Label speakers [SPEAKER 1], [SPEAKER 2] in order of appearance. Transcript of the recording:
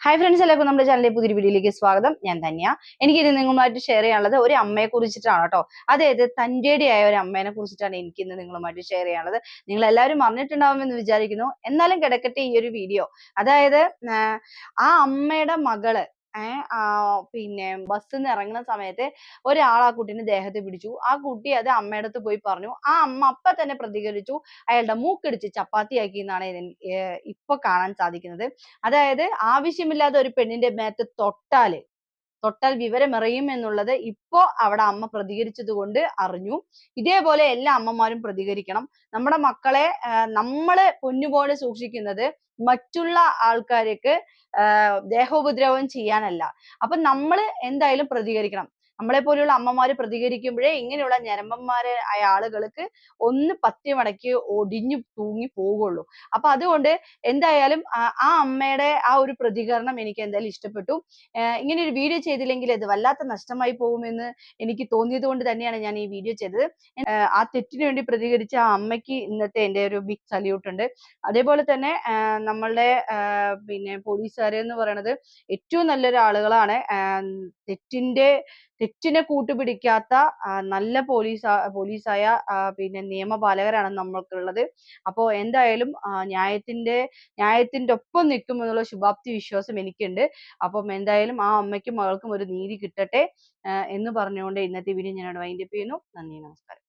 [SPEAKER 1] Hi friends, എല്ലാവർക്കും നമ്മുടെ ചാനലിലെ പുതിയൊരു വീഡിയോയിലേക്ക് സ്വാഗതം. ഞാൻ തന്നെയാ. എനിക്കിത് നിങ്ങളുമായിട്ട് ഷെയർ ചെയ്യാനുള്ളത് ഒരു അമ്മയെ കുറിച്ചിട്ടാണ് കേട്ടോ. അതായത് തന്റേടിയായ ഒരു അമ്മേനെ കുറിച്ചിട്ടാണ് എനിക്കിന്ന് നിങ്ങളുമായിട്ട് ഷെയർ ചെയ്യാനുള്ളത്. നിങ്ങൾ എല്ലാവരും അറിഞ്ഞിട്ടുണ്ടാവുമെന്ന് വിചാരിക്കുന്നു. എന്നാലും കിടക്കട്ടെ ഈ ഒരു വീഡിയോ. അതായത് ആ അമ്മയുടെ മകള് പിന്നെ ബസ്സിന്ന് ഇറങ്ങുന്ന സമയത്ത് ഒരാൾ ആ കുട്ടീനെ ദേഹത്ത് പിടിച്ചു. ആ കുട്ടി അത് അമ്മയുടെ അടുത്ത് പോയി പറഞ്ഞു. ആ അമ്മ അപ്പൊ തന്നെ പ്രതികരിച്ചു. അയാളുടെ മൂക്കിടിച്ച് ചപ്പാത്തിയാക്കി എന്നാണ് ഇപ്പൊ കാണാൻ സാധിക്കുന്നത്. അതായത് ആവശ്യമില്ലാതെ ഒരു പെണ്ണിന്റെ മേത്ത് തൊട്ടാൽ വിവരമറിയും എന്നുള്ളത് ഇപ്പോ അവിടെ അമ്മ പ്രതികരിച്ചത് കൊണ്ട് അറിഞ്ഞു. ഇതേപോലെ എല്ലാ അമ്മമാരും പ്രതികരിക്കണം. നമ്മുടെ മക്കളെ നമ്മള് പൊന്നുപോലെ സൂക്ഷിക്കുന്നത് മറ്റുള്ള ആൾക്കാർക്ക് ദേഹോപദ്രവം ചെയ്യാനല്ല. അപ്പൊ നമ്മള് എന്തായാലും പ്രതികരിക്കണം. നമ്മളെ പോലെയുള്ള അമ്മമാര് പ്രതികരിക്കുമ്പോഴേ ഇങ്ങനെയുള്ള ഞരമ്പന്മാരായ ആളുകൾക്ക് ഒന്ന് പത്യമടക്കി ഒടിഞ്ഞു തൂങ്ങി പോകുള്ളൂ. അപ്പൊ അതുകൊണ്ട് എന്തായാലും ആ അമ്മയുടെ ആ ഒരു പ്രതികരണം എനിക്ക് എന്തായാലും ഇഷ്ടപ്പെട്ടു. ഇങ്ങനെ ഒരു വീഡിയോ ചെയ്തില്ലെങ്കിൽ അത് വല്ലാത്ത നഷ്ടമായി പോകുമെന്ന് എനിക്ക് തോന്നിയത് കൊണ്ട് തന്നെയാണ് ഞാൻ ഈ വീഡിയോ ചെയ്തത്. ആ തെറ്റിന് വേണ്ടി പ്രതികരിച്ച ആ അമ്മയ്ക്ക് ഇന്നത്തെ എൻ്റെ ഒരു ബിഗ് സല്യൂട്ട് ഉണ്ട്. അതേപോലെ തന്നെ നമ്മളുടെ പിന്നെ പോലീസുകാര് എന്ന് പറയുന്നത് ഏറ്റവും നല്ലൊരു ആളുകളാണ്. തെറ്റിനെ കൂട്ടുപിടിക്കാത്ത നല്ല പോലീസായ പിന്നെ നിയമപാലകരാണ് നമ്മൾക്കുള്ളത്. അപ്പോ എന്തായാലും ന്യായത്തിന്റെ ഒപ്പം നിൽക്കും എന്നുള്ള ശുഭാപ്തി വിശ്വാസം എനിക്കുണ്ട്. അപ്പം എന്തായാലും ആ അമ്മയ്ക്കും മകൾക്കും ഒരു നീതി കിട്ടട്ടെ എന്ന് പറഞ്ഞുകൊണ്ട് ഇന്നത്തെ വീഡിയോ ഞാൻ വൈൻഡപ്പ് ചെയ്യുന്നു. നന്ദി, നമസ്കാരം.